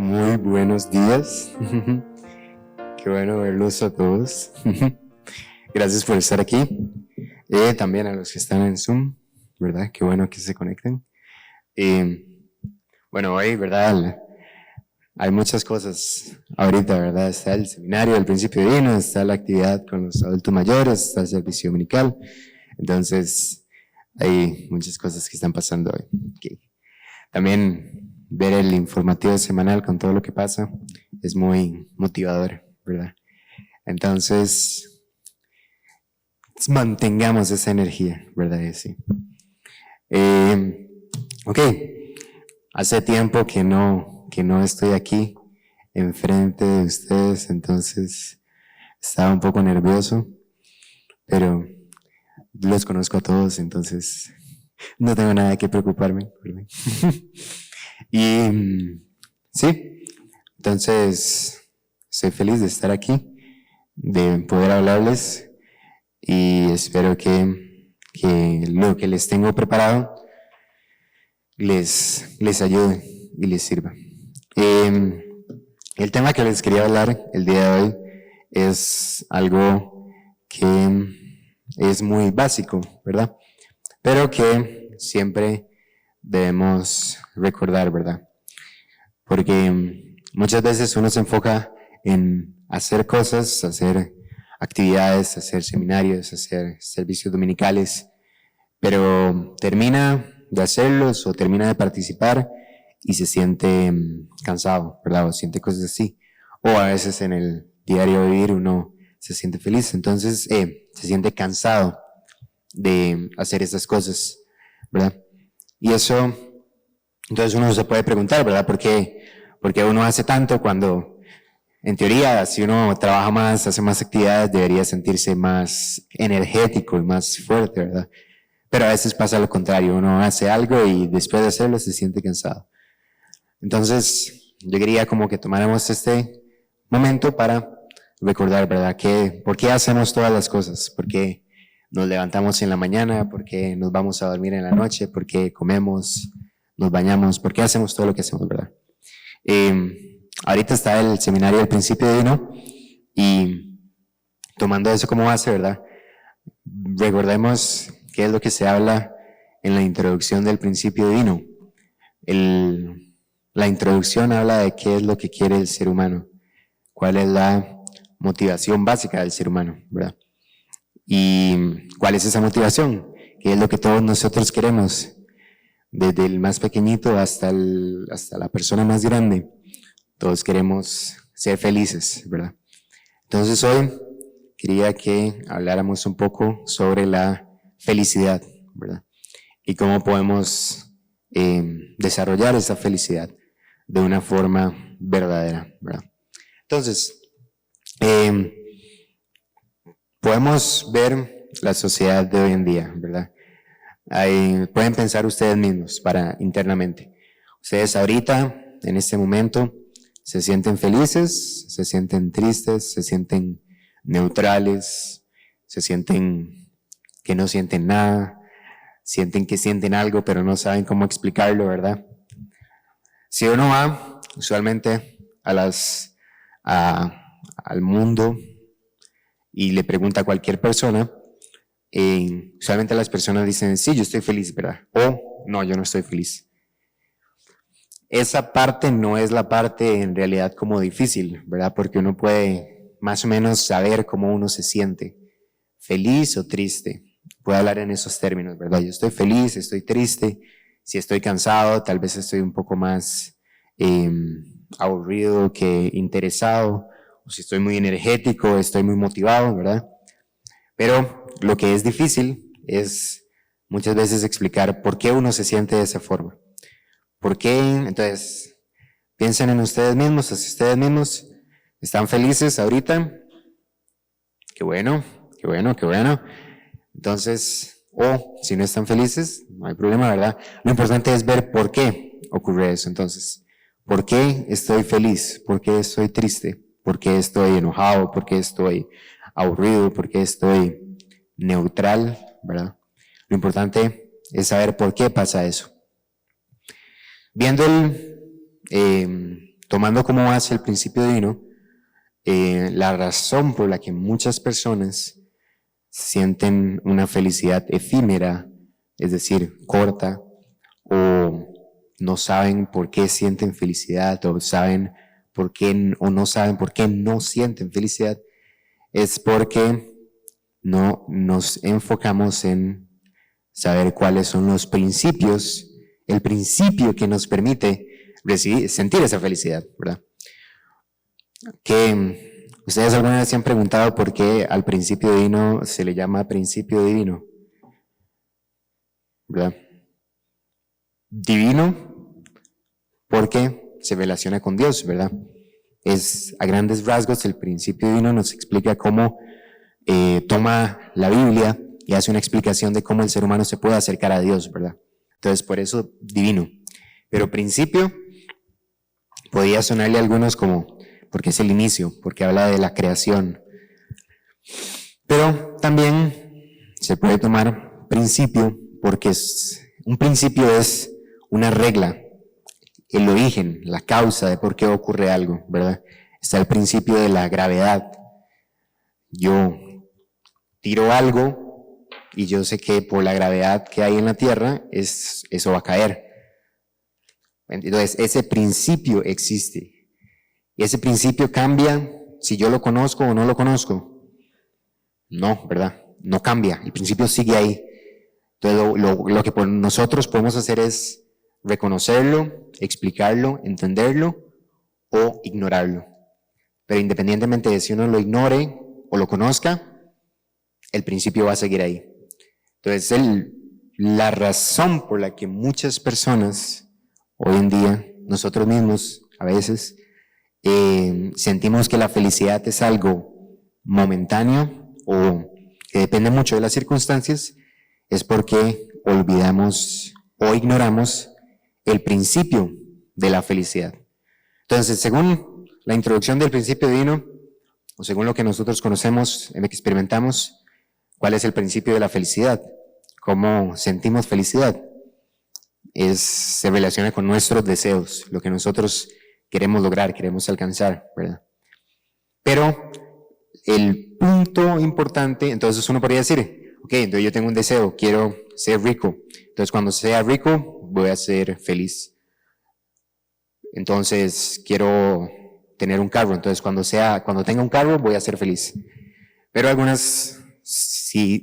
Muy buenos días. Qué bueno verlos a todos. Gracias por estar aquí. También a los que están en Zoom, ¿verdad? Qué bueno que se conecten. Bueno, hoy, ¿verdad? Hay muchas cosas ahorita, ¿verdad? Está el seminario del Principio Divino, está la actividad con los adultos mayores, está el servicio dominical. Entonces, hay muchas cosas que están pasando hoy. Okay. También ver el informativo semanal con todo lo que pasa es muy motivador, ¿verdad? Entonces, mantengamos esa energía, ¿verdad? Sí. Ok, hace tiempo que no estoy aquí enfrente de ustedes, entonces estaba un poco nervioso, pero los conozco a todos, entonces no tengo nada que preocuparme. Y sí, entonces estoy feliz de estar aquí, de poder hablarles y espero que lo que les tengo preparado les ayude y les sirva. El tema que les quería hablar el día de hoy es algo que es muy básico, ¿verdad? Pero que siempre debemos recordar, ¿verdad? Porque muchas veces uno se enfoca en hacer cosas, hacer actividades, hacer seminarios, hacer servicios dominicales, pero termina de hacerlos o termina de participar y se siente cansado, ¿verdad? O siente cosas así. O a veces en el diario vivir uno se siente feliz, entonces se siente cansado de hacer esas cosas, ¿verdad? Y eso, entonces uno se puede preguntar, ¿verdad? ¿Por qué uno hace tanto cuando, en teoría, si uno trabaja más, hace más actividades, debería sentirse más energético y más fuerte, ¿verdad? Pero a veces pasa lo contrario, uno hace algo y después de hacerlo se siente cansado. Entonces, yo quería como que tomáramos este momento para recordar, ¿verdad? ¿Por qué hacemos todas las cosas? ¿Por qué nos levantamos en la mañana? ¿Por qué nos vamos a dormir en la noche? ¿Por qué comemos? ¿Nos bañamos? ¿Por qué hacemos todo lo que hacemos, verdad? Ahorita está el seminario del Principio Divino y tomando eso como base, ¿verdad? Recordemos qué es lo que se habla en la introducción del Principio Divino. La introducción habla de qué es lo que quiere el ser humano, cuál es la motivación básica del ser humano, ¿verdad? Y cuál es esa motivación, qué es lo que todos nosotros queremos, desde el más pequeñito hasta la persona más grande. Todos queremos ser felices, ¿verdad? Entonces hoy quería que habláramos un poco sobre la felicidad, ¿verdad? Y cómo podemos desarrollar esa felicidad de una forma verdadera, ¿verdad? Entonces, podemos ver la sociedad de hoy en día, ¿verdad? Pueden pensar ustedes mismos internamente. Ustedes ahorita, en este momento, se sienten felices, se sienten tristes, se sienten neutrales, se sienten que no sienten nada, sienten que sienten algo pero no saben cómo explicarlo, ¿verdad? Si uno va usualmente al mundo y le pregunta a cualquier persona, usualmente las personas dicen, sí, yo estoy feliz, ¿verdad? O, no, yo no estoy feliz. Esa parte no es la parte en realidad como difícil, ¿verdad? Porque uno puede más o menos saber cómo uno se siente, feliz o triste. Puede hablar en esos términos, ¿verdad? Yo estoy feliz, estoy triste, si estoy cansado, tal vez estoy un poco más aburrido que interesado, o si estoy muy energético, estoy muy motivado, ¿verdad? Pero lo que es difícil es muchas veces explicar por qué uno se siente de esa forma. ¿Por qué? Entonces, piensen en ustedes mismos, si ustedes mismos están felices ahorita. Qué bueno, qué bueno, qué bueno. Entonces, o si no están felices, no hay problema, ¿verdad? Lo importante es ver por qué ocurre eso. Entonces, ¿por qué estoy feliz? ¿Por qué estoy triste? ¿Por qué estoy enojado? ¿Por qué estoy aburrido? ¿Por qué estoy neutral? ¿Verdad? Lo importante es saber por qué pasa eso. Viendo tomando como base el principio divino, la razón por la que muchas personas sienten una felicidad efímera, es decir, corta, o no saben por qué sienten felicidad, o saben por qué, o no saben por qué no sienten felicidad, es porque no nos enfocamos en saber cuáles son los principios, el principio que nos permite sentir esa felicidad, ¿verdad? Que ustedes alguna vez se han preguntado por qué al principio divino se le llama principio divino, ¿verdad? Divino porque se relaciona con Dios, ¿verdad? Es a grandes rasgos el principio divino nos explica cómo toma la Biblia y hace una explicación de cómo el ser humano se puede acercar a Dios, ¿verdad? Entonces, por eso divino. Pero principio podría sonarle a algunos como, porque es el inicio, porque habla de la creación. Pero también se puede tomar principio porque un principio es una regla, el origen, la causa de por qué ocurre algo, ¿verdad? Está el principio de la gravedad. Yo tiro algo y yo sé que por la gravedad que hay en la Tierra, eso va a caer. Entonces, ese principio existe. Y ese principio cambia si yo lo conozco o no lo conozco. No, ¿verdad? No cambia. El principio sigue ahí. Entonces, lo que nosotros podemos hacer es reconocerlo, explicarlo, entenderlo o ignorarlo. Pero independientemente de si uno lo ignore o lo conozca, el principio va a seguir ahí. Entonces, la razón por la que muchas personas hoy en día, nosotros mismos a veces, sentimos que la felicidad es algo momentáneo o que depende mucho de las circunstancias, es porque olvidamos o ignoramos el principio de la felicidad. Entonces, según la introducción del principio divino, o según lo que nosotros conocemos, experimentamos, ¿cuál es el principio de la felicidad? ¿Cómo sentimos felicidad? Se relaciona con nuestros deseos, lo que nosotros queremos lograr, queremos alcanzar, ¿verdad? Pero el punto importante, entonces uno podría decir, ok, entonces yo tengo un deseo, quiero ser rico, entonces cuando sea rico voy a ser feliz. Entonces quiero tener un carro, entonces cuando tenga un carro voy a ser feliz. Pero si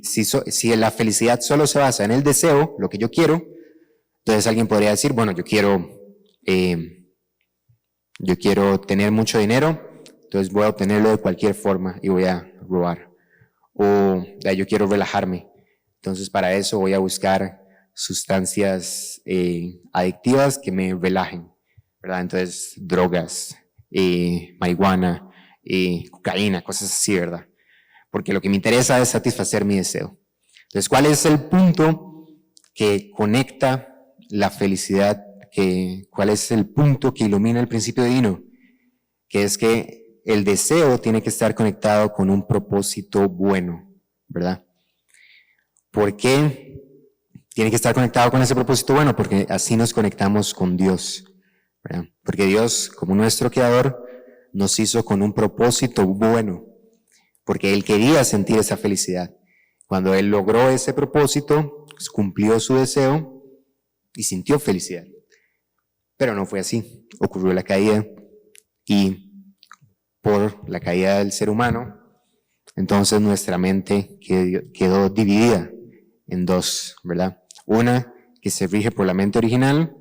la felicidad solo se basa en el deseo, lo que yo quiero, entonces alguien podría decir, bueno, yo quiero tener mucho dinero, entonces voy a obtenerlo de cualquier forma y voy a robar. O yo quiero relajarme, entonces para eso voy a buscar sustancias adictivas que me relajen, ¿verdad? Entonces drogas, marihuana, cocaína, cosas así, ¿verdad? Porque lo que me interesa es satisfacer mi deseo. Entonces, ¿cuál es el punto que conecta la felicidad? ¿Cuál es el punto que ilumina el principio divino? Que es que el deseo tiene que estar conectado con un propósito bueno, ¿verdad? ¿Por qué tiene que estar conectado con ese propósito bueno? Porque así nos conectamos con Dios, ¿verdad? Porque Dios, como nuestro creador, nos hizo con un propósito bueno, porque Él quería sentir esa felicidad. Cuando Él logró ese propósito, pues cumplió su deseo y sintió felicidad. Pero no fue así. Ocurrió la caída y por la caída del ser humano, entonces nuestra mente quedó dividida en dos, ¿verdad? Una que se rige por la mente original,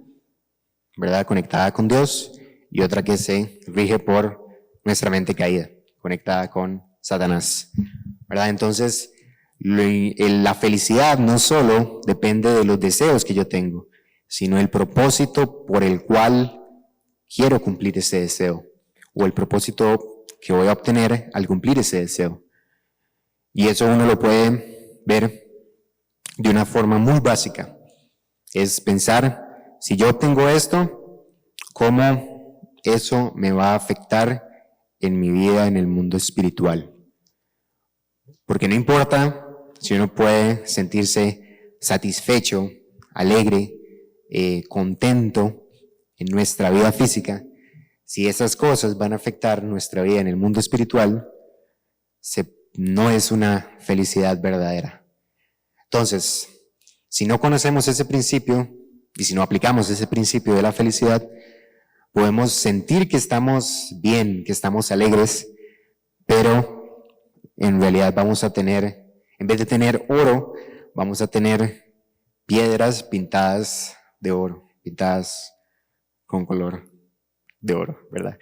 ¿verdad? Conectada con Dios, y otra que se rige por nuestra mente caída, conectada con Satanás, ¿verdad? Entonces, la felicidad no solo depende de los deseos que yo tengo, sino el propósito por el cual quiero cumplir ese deseo, o el propósito que voy a obtener al cumplir ese deseo. Y eso uno lo puede ver de una forma muy básica. Es pensar, si yo obtengo esto, ¿cómo eso me va a afectar en mi vida, en el mundo espiritual? Porque no importa si uno puede sentirse satisfecho, alegre, contento en nuestra vida física, si esas cosas van a afectar nuestra vida en el mundo espiritual, no es una felicidad verdadera. Entonces, si no conocemos ese principio y si no aplicamos ese principio de la felicidad, podemos sentir que estamos bien, que estamos alegres, pero en realidad vamos a tener, en vez de tener oro, vamos a tener piedras pintadas de oro, pintadas con color de oro, ¿verdad?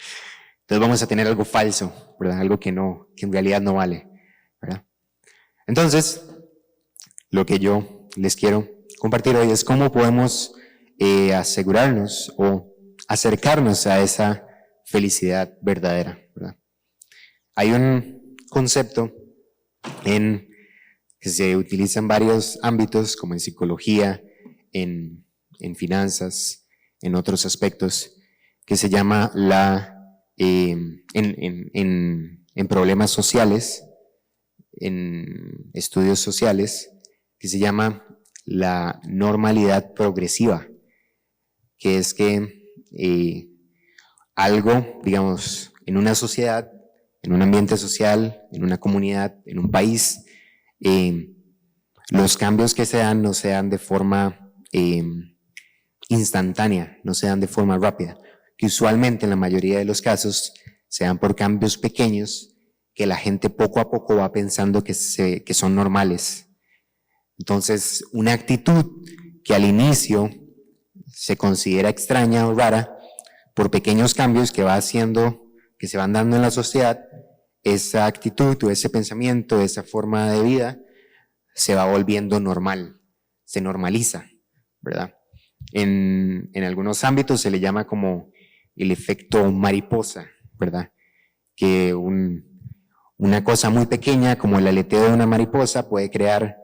Entonces vamos a tener algo falso, ¿verdad? Algo que en realidad no vale, ¿verdad? Entonces, lo que yo les quiero compartir hoy es cómo podemos asegurarnos o acercarnos a esa felicidad verdadera, ¿verdad? Hay un concepto que se utiliza en varios ámbitos, como en psicología, en finanzas, en otros aspectos, que se llama en problemas sociales, en estudios sociales, que se llama la normalidad progresiva, que es que algo, digamos, en una sociedad, en un ambiente social, en una comunidad, en un país, los cambios que se dan no se dan de forma instantánea, no se dan de forma rápida, que usualmente en la mayoría de los casos se dan por cambios pequeños que la gente poco a poco va pensando que son normales. Entonces, una actitud que al inicio se considera extraña o rara, por pequeños cambios que que se van dando en la sociedad, esa actitud o ese pensamiento, esa forma de vida, se va volviendo normal, se normaliza, ¿verdad? En algunos ámbitos se le llama como el efecto mariposa, ¿verdad? Que una cosa muy pequeña como el aleteo de una mariposa puede crear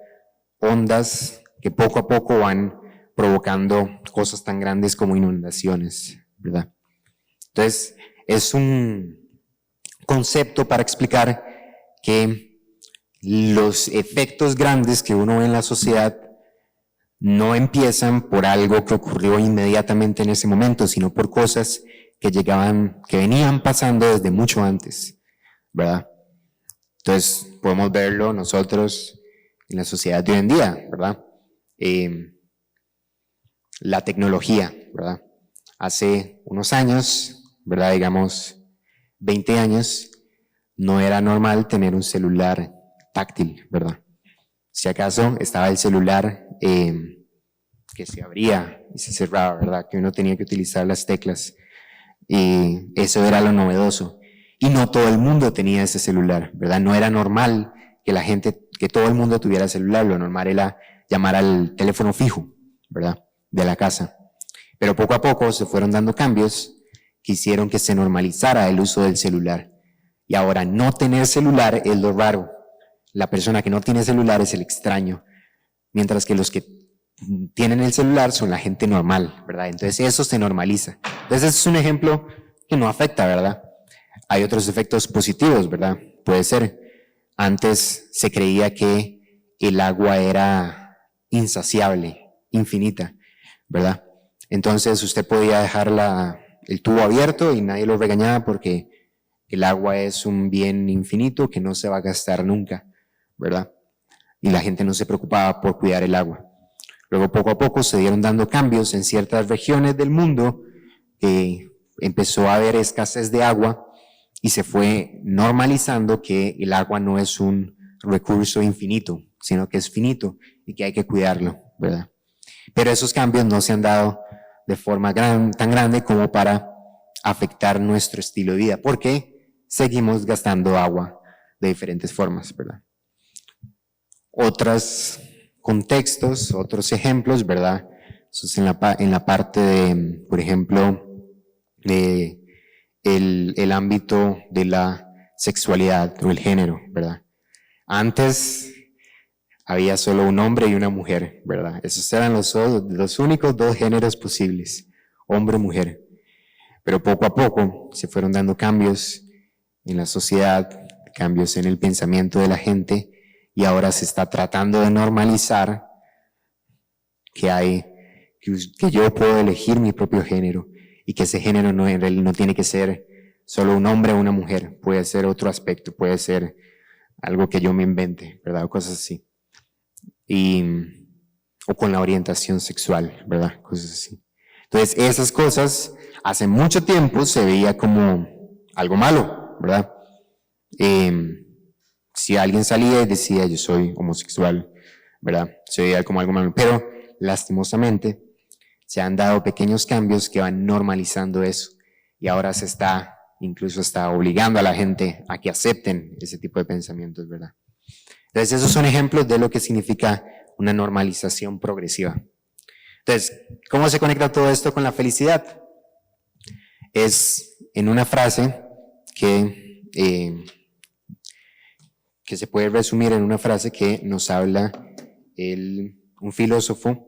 ondas que poco a poco van provocando cosas tan grandes como inundaciones, ¿verdad? Entonces, es un concepto para explicar que los efectos grandes que uno ve en la sociedad no empiezan por algo que ocurrió inmediatamente en ese momento, sino por cosas que venían pasando desde mucho antes, ¿verdad? Entonces, podemos verlo nosotros en la sociedad de hoy en día, ¿verdad? La tecnología, ¿verdad? Hace unos años, ¿verdad? Digamos, 20 años, no era normal tener un celular táctil, ¿verdad? Si acaso estaba el celular que se abría y se cerraba, ¿verdad? Que uno tenía que utilizar las teclas. Y eso era lo novedoso. Y no todo el mundo tenía ese celular, ¿verdad? No era normal que todo el mundo tuviera celular. Lo normal era llamar al teléfono fijo, ¿verdad? De la casa. Pero poco a poco se fueron dando cambios que hicieron que se normalizara el uso del celular. Y ahora no tener celular es lo raro. La persona que no tiene celular es el extraño, mientras que los que tienen el celular son la gente normal, ¿verdad? Entonces eso se normaliza. Entonces ese es un ejemplo que no afecta, ¿verdad? Hay otros efectos positivos, ¿verdad? Puede ser. Antes se creía que el agua era insaciable, infinita, ¿verdad? Entonces usted podía dejar el tubo abierto y nadie lo regañaba porque el agua es un bien infinito que no se va a gastar nunca, ¿verdad? Y la gente no se preocupaba por cuidar el agua. Luego, poco a poco, se dieron dando cambios en ciertas regiones del mundo, empezó a haber escasez de agua y se fue normalizando que el agua no es un recurso infinito, sino que es finito y que hay que cuidarlo, ¿verdad? Pero esos cambios no se han dado de forma tan grande como para afectar nuestro estilo de vida, porque seguimos gastando agua de diferentes formas, ¿verdad? Otros contextos, otros ejemplos, ¿verdad? Eso es en la parte de, por ejemplo, el ámbito de la sexualidad o el género, ¿verdad? Antes había solo un hombre y una mujer, ¿verdad? Esos eran los únicos dos géneros posibles, hombre y mujer. Pero poco a poco se fueron dando cambios en la sociedad, cambios en el pensamiento de la gente, y ahora se está tratando de normalizar que yo puedo elegir mi propio género y que ese género no, en realidad no tiene que ser solo un hombre o una mujer, puede ser otro aspecto, puede ser algo que yo me invente, ¿verdad? O cosas así. O con la orientación sexual, ¿verdad? Cosas así. Entonces, esas cosas hace mucho tiempo se veía como algo malo, ¿verdad? Si alguien salía y decía yo soy homosexual, ¿verdad? Se veía como algo malo, pero lastimosamente se han dado pequeños cambios que van normalizando eso y ahora se está incluso está obligando a la gente a que acepten ese tipo de pensamientos, ¿verdad? Entonces esos son ejemplos de lo que significa una normalización progresiva. Entonces, ¿cómo se conecta todo esto con la felicidad? Es en una frase que se puede resumir en una frase que nos habla un filósofo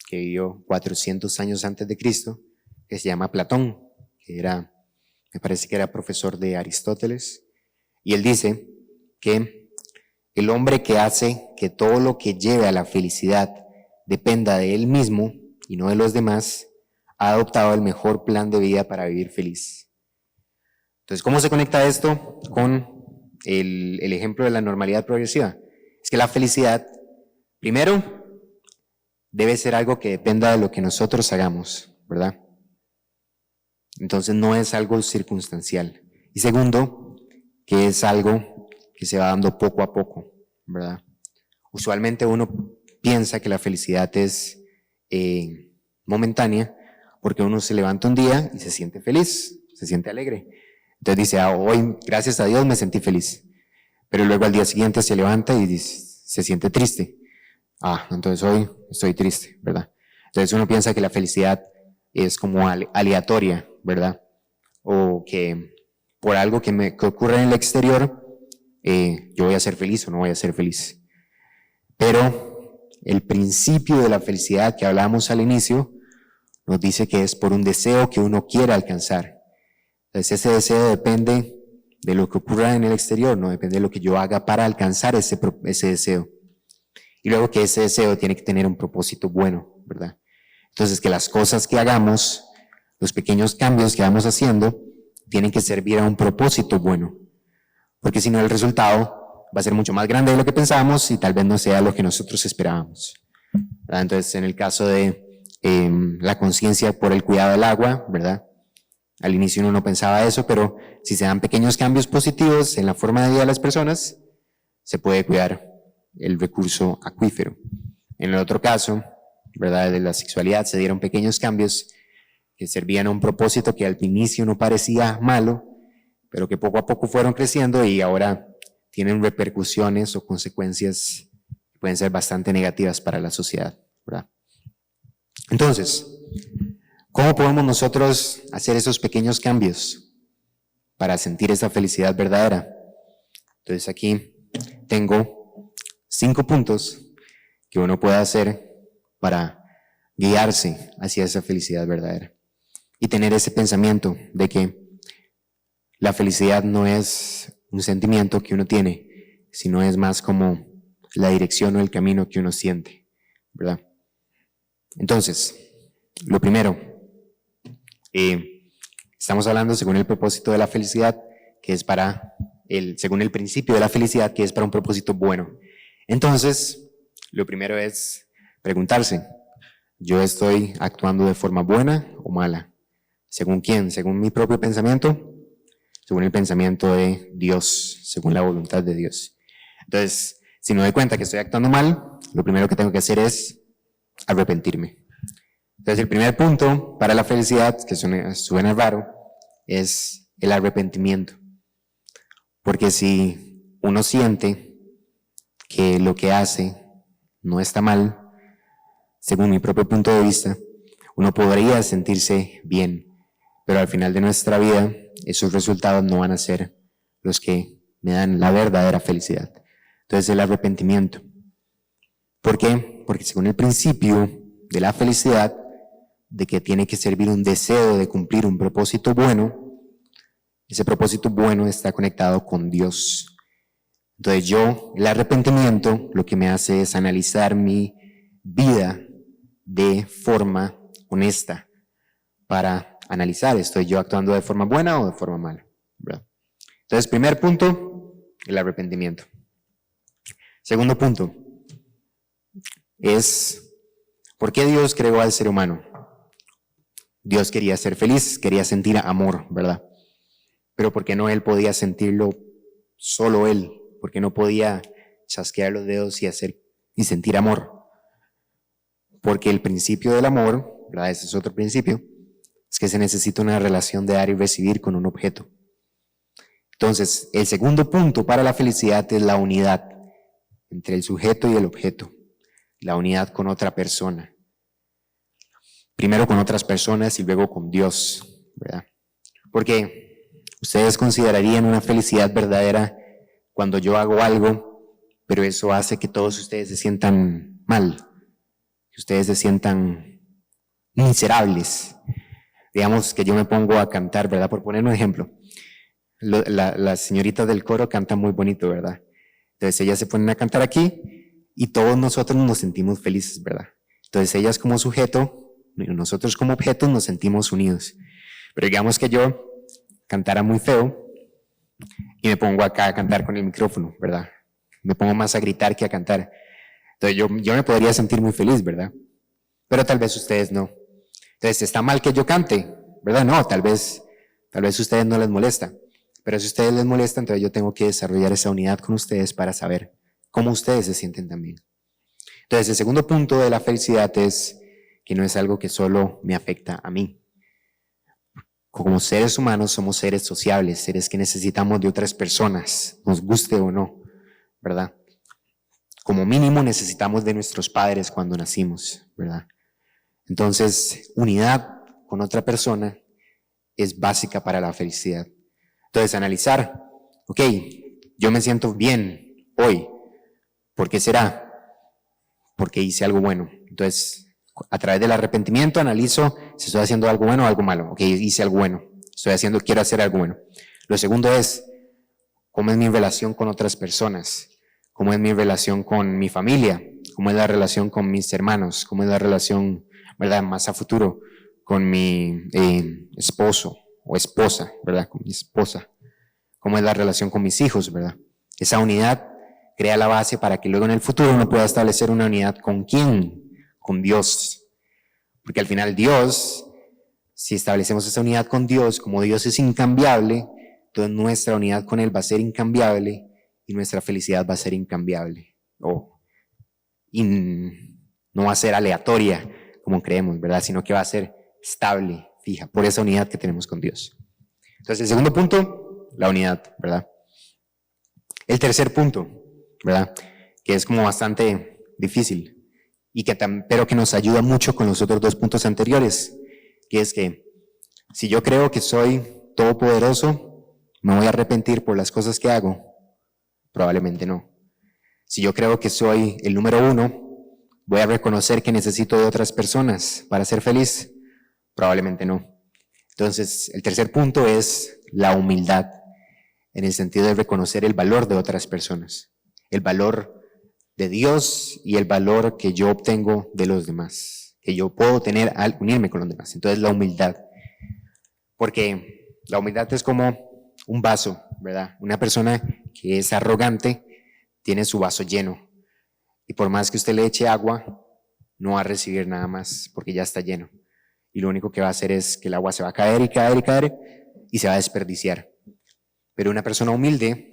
que vivió 400 años antes de Cristo, que se llama Platón, que me parece que era profesor de Aristóteles, y él dice que el hombre que hace que todo lo que lleve a la felicidad dependa de él mismo y no de los demás, ha adoptado el mejor plan de vida para vivir feliz. Entonces, ¿cómo se conecta esto con el ejemplo de la normalidad progresiva? Es que la felicidad, primero, debe ser algo que dependa de lo que nosotros hagamos, ¿verdad? Entonces no es algo circunstancial. Y segundo, que es algo que se va dando poco a poco, ¿verdad? Usualmente uno piensa que la felicidad es momentánea porque uno se levanta un día y se siente feliz, se siente alegre. Entonces dice, hoy gracias a Dios me sentí feliz. Pero luego al día siguiente se levanta y se siente triste. Entonces hoy estoy triste, ¿verdad? Entonces uno piensa que la felicidad es como aleatoria, ¿verdad? O que por algo que ocurre en el exterior, yo voy a ser feliz o no voy a ser feliz. Pero el principio de la felicidad que hablábamos al inicio nos dice que es por un deseo que uno quiere alcanzar. Entonces ese deseo depende de lo que ocurra en el exterior, no depende de lo que yo haga para alcanzar ese deseo. Y luego que ese deseo tiene que tener un propósito bueno, ¿verdad? Entonces que las cosas que hagamos, los pequeños cambios que vamos haciendo, tienen que servir a un propósito bueno. Porque si no, el resultado va a ser mucho más grande de lo que pensábamos y tal vez no sea lo que nosotros esperábamos, ¿verdad? Entonces, en el caso de la conciencia por el cuidado del agua, ¿verdad? Al inicio uno no pensaba eso, pero si se dan pequeños cambios positivos en la forma de vida de las personas, se puede cuidar el recurso acuífero. En el otro caso, ¿verdad? De la sexualidad se dieron pequeños cambios que servían a un propósito que al inicio no parecía malo, pero que poco a poco fueron creciendo y ahora tienen repercusiones o consecuencias que pueden ser bastante negativas para la sociedad, ¿verdad? Entonces, ¿cómo podemos nosotros hacer esos pequeños cambios para sentir esa felicidad verdadera? Entonces aquí tengo 5 puntos que uno puede hacer para guiarse hacia esa felicidad verdadera y tener ese pensamiento de que la felicidad no es un sentimiento que uno tiene, sino es más como la dirección o el camino que uno siente, ¿verdad? Entonces, lo primero, estamos hablando según el propósito de la felicidad, que es según el principio de la felicidad, que es para un propósito bueno. Entonces, lo primero es preguntarse, ¿yo estoy actuando de forma buena o mala? ¿Según quién? ¿Según mi propio pensamiento? Según el pensamiento de Dios, según la voluntad de Dios. Entonces, si me doy cuenta que estoy actuando mal, lo primero que tengo que hacer es arrepentirme. Entonces, el primer punto para la felicidad, que suena raro, es el arrepentimiento. Porque si uno siente que lo que hace no está mal, según mi propio punto de vista, uno podría sentirse bien, pero al final de nuestra vida, esos resultados no van a ser los que me dan la verdadera felicidad. Entonces, el arrepentimiento. ¿Por qué? Porque según el principio de la felicidad, de que tiene que servir un deseo de cumplir un propósito bueno, ese propósito bueno está conectado con Dios. Entonces el arrepentimiento lo que me hace es analizar mi vida de forma honesta para analizar, ¿estoy yo actuando de forma buena o de forma mala? ¿Verdad? Entonces, primer punto, el arrepentimiento. Segundo punto es, ¿por qué Dios creó al ser humano? Dios quería ser feliz, quería sentir amor, ¿verdad? Pero ¿por qué no Él podía sentirlo solo Él? ¿Por qué no podía chasquear los dedos y sentir amor? Porque el principio del amor, ¿verdad? Ese es otro principio, es que se necesita una relación de dar y recibir con un objeto. Entonces, el segundo punto para la felicidad es la unidad entre el sujeto y el objeto, la unidad con otra persona. Primero con otras personas y luego con Dios, ¿verdad? Porque ustedes considerarían una felicidad verdadera cuando yo hago algo, pero eso hace que todos ustedes se sientan mal, que ustedes se sientan miserables. Digamos que yo me pongo a cantar, ¿verdad? Por poner un ejemplo. Las señoritas del coro cantan muy bonito, ¿verdad? Entonces ellas se ponen a cantar aquí y todos nosotros nos sentimos felices, ¿verdad? Entonces ellas como sujeto, nosotros como objetos nos sentimos unidos. Pero digamos que yo cantara muy feo y me pongo acá a cantar con el micrófono, ¿verdad? Me pongo más a gritar que a cantar. Entonces yo me podría sentir muy feliz, ¿verdad? Pero tal vez ustedes no. Entonces, ¿está mal que yo cante? ¿Verdad? No, tal vez a ustedes no les molesta. Pero si a ustedes les molesta, entonces yo tengo que desarrollar esa unidad con ustedes para saber cómo ustedes se sienten también. Entonces, el segundo punto de la felicidad es que no es algo que solo me afecta a mí. Como seres humanos somos seres sociables, seres que necesitamos de otras personas, nos guste o no, ¿verdad? Como mínimo necesitamos de nuestros padres cuando nacimos, ¿verdad? Entonces, unidad con otra persona es básica para la felicidad. Entonces, analizar, ok, yo me siento bien hoy, ¿por qué será? Porque hice algo bueno. Entonces, a través del arrepentimiento analizo si estoy haciendo algo bueno o algo malo. Ok, hice algo bueno, quiero hacer algo bueno. Lo segundo es, ¿cómo es mi relación con otras personas? ¿Cómo es mi relación con mi familia? ¿Cómo es la relación con mis hermanos? ¿Cómo es la relación, verdad, más a futuro con mi esposo o esposa, verdad, con mi esposa? ¿Cómo es la relación con mis hijos, verdad? Esa unidad crea la base para que luego en el futuro uno pueda establecer una unidad ¿con quién? Con Dios. Porque al final Dios, si establecemos esa unidad con Dios, como Dios es incambiable, entonces nuestra unidad con Él va a ser incambiable y nuestra felicidad va a ser incambiable. Y no va a ser aleatoria como creemos, ¿verdad? Sino que va a ser estable, fija, por esa unidad que tenemos con Dios. Entonces, el segundo punto, la unidad, ¿verdad? El tercer punto, ¿verdad? Que es como bastante difícil, pero que nos ayuda mucho con los otros dos puntos anteriores, que es que si yo creo que soy todopoderoso, ¿me voy a arrepentir por las cosas que hago? Probablemente no. Si yo creo que soy el número uno, ¿voy a reconocer que necesito de otras personas para ser feliz? Probablemente no. Entonces, el tercer punto es la humildad, en el sentido de reconocer el valor de otras personas, el valor de Dios y el valor que yo obtengo de los demás, que yo puedo tener al unirme con los demás. Entonces, la humildad, porque la humildad es como un vaso, ¿verdad? Una persona que es arrogante tiene su vaso lleno y por más que usted le eche agua, no va a recibir nada más porque ya está lleno. Y lo único que va a hacer es que el agua se va a caer y caer y caer y se va a desperdiciar. Pero una persona humilde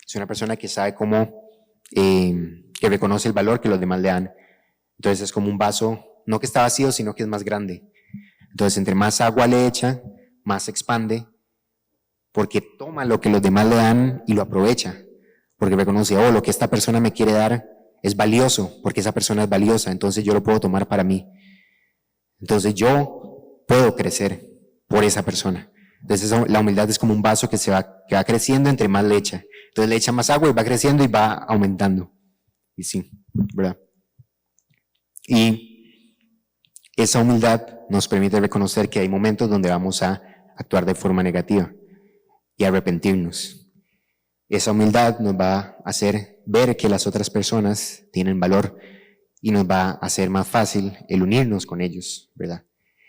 es una persona que sabe cómo, que reconoce el valor que los demás le dan. Entonces es como un vaso, no que está vacío, sino que es más grande. Entonces entre más agua le echa, más se expande, porque toma lo que los demás le dan y lo aprovecha. Porque reconoce, lo que esta persona me quiere dar es valioso, porque esa persona es valiosa, entonces yo lo puedo tomar para mí. Entonces yo puedo crecer por esa persona. Entonces la humildad es como un vaso que va creciendo entre más le echa. Entonces le echa más agua y va creciendo y va aumentando. Y sí, ¿verdad? Y esa humildad nos permite reconocer que hay momentos donde vamos a actuar de forma negativa y arrepentirnos. Esa humildad nos va a hacer ver que las otras personas tienen valor y nos va a hacer más fácil el unirnos con ellos, ¿verdad?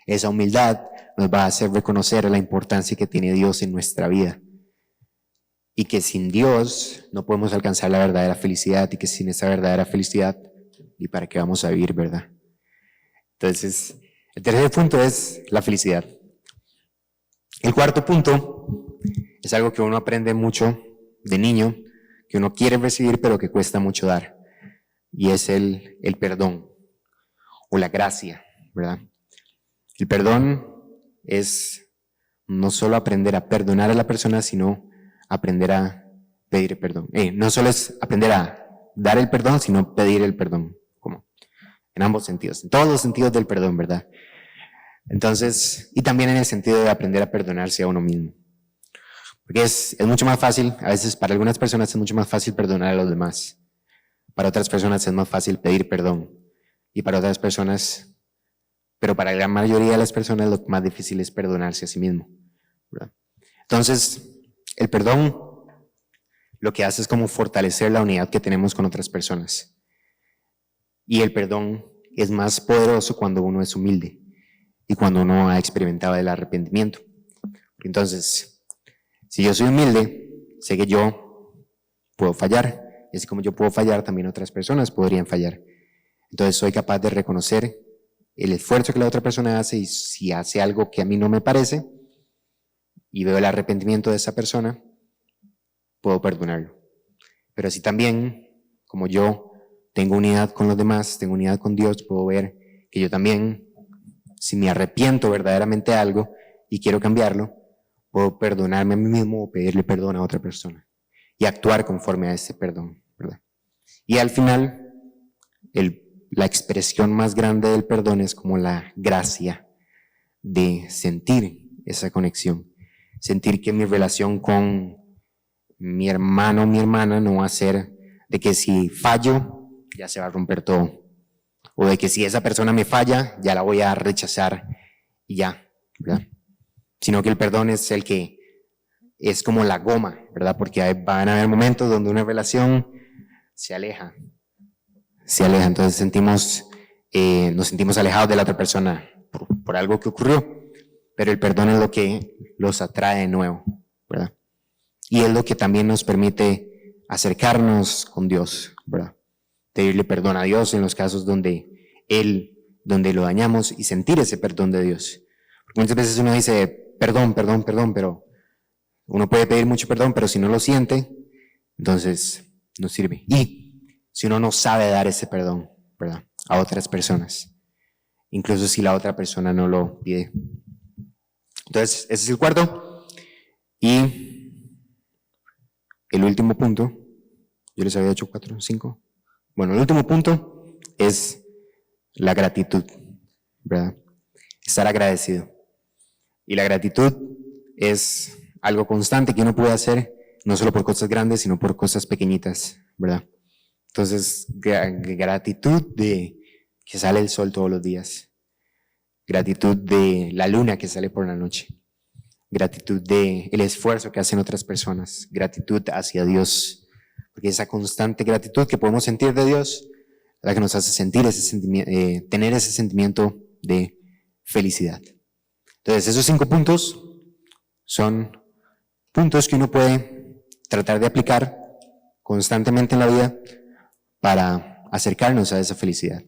Esa humildad nos va a hacer reconocer la importancia que tiene Dios en nuestra vida. Y que sin Dios no podemos alcanzar la verdadera felicidad, y que sin esa verdadera felicidad, ¿y para qué vamos a vivir, verdad? Entonces, el tercer punto es la felicidad. El cuarto punto es algo que uno aprende mucho de niño, que uno quiere recibir pero que cuesta mucho dar, y es el perdón o la gracia, ¿verdad? El perdón es no solo aprender a perdonar a la persona, sino aprender a pedir perdón. No solo es aprender a dar el perdón, sino pedir el perdón, como en ambos sentidos, en todos los sentidos del perdón, ¿verdad? Entonces, y también en el sentido de aprender a perdonarse a uno mismo. Porque es mucho más fácil, a veces para algunas personas es mucho más fácil perdonar a los demás. Para otras personas es más fácil pedir perdón. Y para otras personas, pero para la gran mayoría de las personas lo más difícil es perdonarse a sí mismo, ¿verdad? Entonces, el perdón lo que hace es como fortalecer la unidad que tenemos con otras personas. Y el perdón es más poderoso cuando uno es humilde y cuando uno ha experimentado el arrepentimiento. Entonces, si yo soy humilde, sé que yo puedo fallar, y así como yo puedo fallar, también otras personas podrían fallar. Entonces soy capaz de reconocer el esfuerzo que la otra persona hace, y si hace algo que a mí no me parece y veo el arrepentimiento de esa persona, puedo perdonarlo. Pero si también, como yo tengo unidad con los demás, tengo unidad con Dios, puedo ver que yo también, si me arrepiento verdaderamente de algo y quiero cambiarlo, puedo perdonarme a mí mismo o pedirle perdón a otra persona y actuar conforme a ese perdón, ¿verdad? Y al final, la expresión más grande del perdón es como la gracia de sentir esa conexión, sentir que mi relación con mi hermano o mi hermana no va a ser de que si fallo ya se va a romper todo, o de que si esa persona me falla ya la voy a rechazar y ya, ¿verdad? Sino que el perdón es el que es como la goma, ¿verdad? Porque van a haber momentos donde una relación se aleja, entonces nos sentimos alejados de la otra persona por algo que ocurrió, pero el perdón es lo que los atrae de nuevo, ¿verdad? Y es lo que también nos permite acercarnos con Dios, ¿verdad? Pedirle perdón a Dios en los casos donde lo dañamos, y sentir ese perdón de Dios. Porque muchas veces uno dice perdón, pero uno puede pedir mucho perdón, pero si no lo siente, entonces no sirve. Y si uno no sabe dar ese perdón, ¿verdad?, a otras personas, incluso si la otra persona no lo pide. Entonces, ese es el cuarto. Y el último punto, yo les había hecho 4, 5. Bueno, el último punto es la gratitud, ¿verdad? Estar agradecido. Y la gratitud es algo constante que uno puede hacer, no solo por cosas grandes, sino por cosas pequeñitas, ¿verdad? Entonces, gratitud de que sale el sol todos los días, gratitud de la luna que sale por la noche, gratitud de el esfuerzo que hacen otras personas, gratitud hacia Dios, porque esa constante gratitud que podemos sentir de Dios es la que nos hace sentir tener ese sentimiento de felicidad. Entonces, esos 5 puntos son puntos que uno puede tratar de aplicar constantemente en la vida para acercarnos a esa felicidad.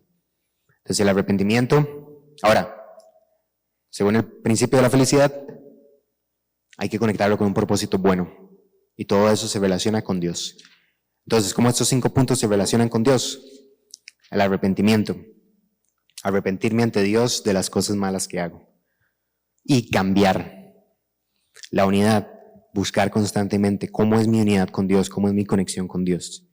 Entonces, el arrepentimiento. Ahora, según el principio de la felicidad, hay que conectarlo con un propósito bueno, y todo eso se relaciona con Dios. Entonces, ¿cómo estos 5 puntos se relacionan con Dios? El arrepentimiento. Arrepentirme ante Dios de las cosas malas que hago. Y cambiar. La unidad. Buscar constantemente cómo es mi unidad con Dios, cómo es mi conexión con Dios.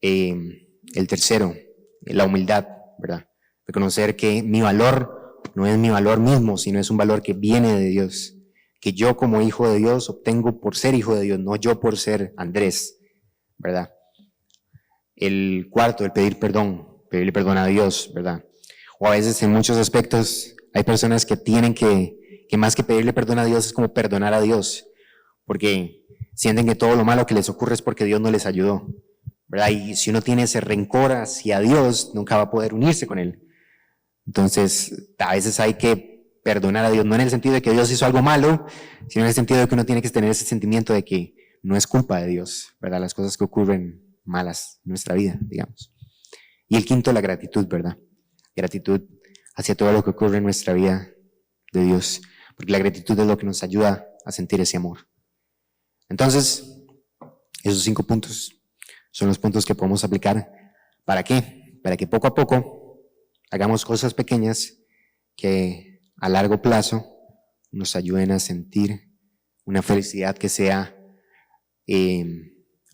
El tercero, la humildad, ¿verdad? Reconocer que mi valor no es mi valor mismo, sino es un valor que viene de Dios, que yo como hijo de Dios obtengo por ser hijo de Dios, no yo por ser Andrés, ¿verdad? El cuarto, el pedirle perdón a Dios, ¿verdad? O a veces en muchos aspectos hay personas que tienen que más que pedirle perdón a Dios es como perdonar a Dios, porque sienten que todo lo malo que les ocurre es porque Dios no les ayudó, ¿verdad? Y si uno tiene ese rencor hacia Dios, nunca va a poder unirse con Él. Entonces, a veces hay que perdonar a Dios, no en el sentido de que Dios hizo algo malo, sino en el sentido de que uno tiene que tener ese sentimiento de que no es culpa de Dios, ¿verdad? Las cosas que ocurren malas en nuestra vida, digamos. Y el quinto, la gratitud, ¿verdad? Gratitud hacia todo lo que ocurre en nuestra vida de Dios, porque la gratitud es lo que nos ayuda a sentir ese amor. Entonces, esos 5 puntos son los puntos que podemos aplicar. ¿Para qué? Para que poco a poco hagamos cosas pequeñas que a largo plazo nos ayuden a sentir una felicidad que sea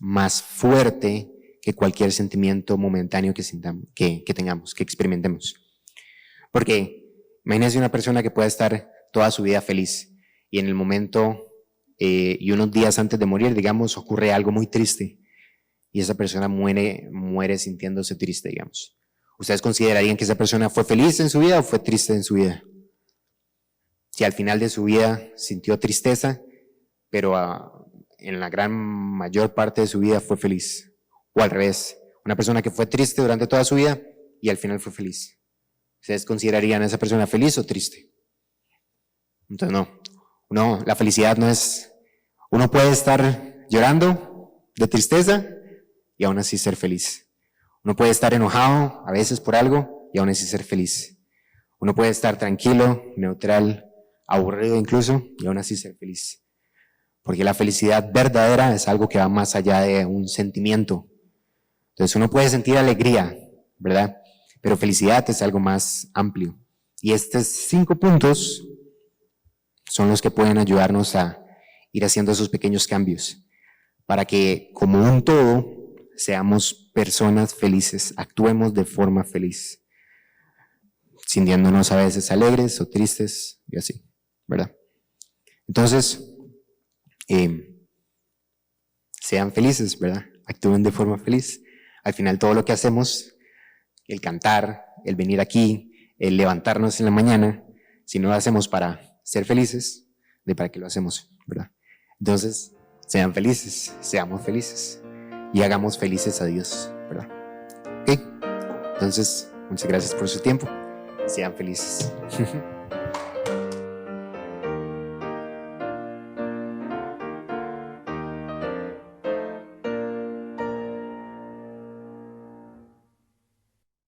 más fuerte que cualquier sentimiento momentáneo que tengamos, que experimentemos. Porque imagínense una persona que pueda estar toda su vida feliz y en el momento y unos días antes de morir, digamos, ocurre algo muy triste y esa persona muere sintiéndose triste, digamos. ¿Ustedes considerarían que esa persona fue feliz en su vida o fue triste en su vida? Si al final de su vida sintió tristeza, pero en la gran mayor parte de su vida fue feliz. O al revés, una persona que fue triste durante toda su vida y al final fue feliz. ¿Ustedes considerarían a esa persona feliz o triste? Entonces no, la felicidad no es... Uno puede estar llorando de tristeza y aún así ser feliz. Uno puede estar enojado a veces por algo y aún así ser feliz. Uno puede estar tranquilo, neutral, aburrido incluso y aún así ser feliz. Porque la felicidad verdadera es algo que va más allá de un sentimiento. Entonces uno puede sentir alegría, ¿verdad? Pero felicidad es algo más amplio. Y estos 5 puntos son los que pueden ayudarnos a ir haciendo esos pequeños cambios para que como un todo seamos personas felices, actuemos de forma feliz, sintiéndonos a veces alegres o tristes y así, ¿verdad? Entonces, sean felices, ¿verdad? Actúen de forma feliz. Al final todo lo que hacemos, el cantar, el venir aquí, el levantarnos en la mañana, si no lo hacemos para ser felices, ¿de para qué lo hacemos, verdad? Entonces, sean felices, seamos felices y hagamos felices a Dios, ¿verdad? ¿Ok? Entonces, muchas gracias por su tiempo. Sean felices.